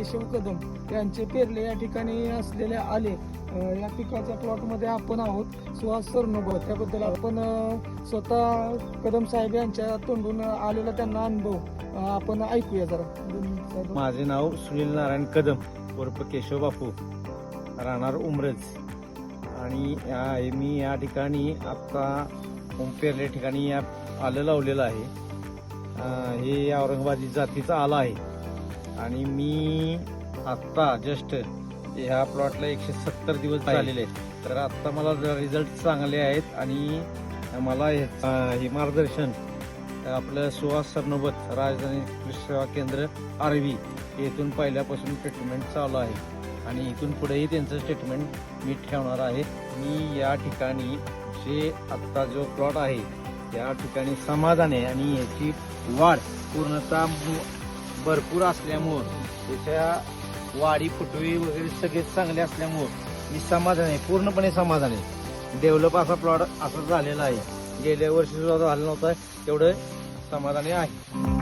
केशव कदम यांचे पेरले या ठिकाणी असलेले आले या पिकाच्या प्लॉटमध्ये आपण आहोत. सुहास सरनोबत त्याबद्दल आपण स्वतः कदम साहेब यांच्या तोंडून आलेला त्यांना अनुभव आपण ऐकूया जरा. माझे नाव सुनील नारायण कदम उर्फ केशव बापू, राहणार उमरज. आणि मी या ठिकाणी आत्ता पेरले ठिकाणी आलं लावलेलं आहे. हे औरंगाबादी जातीचं आलं आहे. आणि मी आत्ता जस्ट ह्या प्लॉटला 170 दिवस झालेले आहेत. तर आत्ता मला रिझल्ट चांगले आहेत. आणि मला हे मार्गदर्शन आपलं सुहास सरनोबत राजधानी कृषी सेवा केंद्र आर्वी येथून पहिल्यापासून ट्रीटमेंट चालू आहे. आणि इथून पुढेही त्यांचं स्टेटमेंट मी ठेवणार आहे. मी या ठिकाणी जे आत्ता जो प्लॉट आहे या ठिकाणी समाधान आहे. आणि याची वाढ पूर्णतः भरपूर असल्यामुळं त्याच्या वाढी फुटवी वगैरे सगळे चांगले असल्यामुळं मी समाधान आहे, पूर्णपणे समाधान आहे. डेव्हलप असा प्लॉट असा झालेला आहे. गेल्या वर्षी सुद्धा झाला नव्हता तेवढं समाधानी आहे.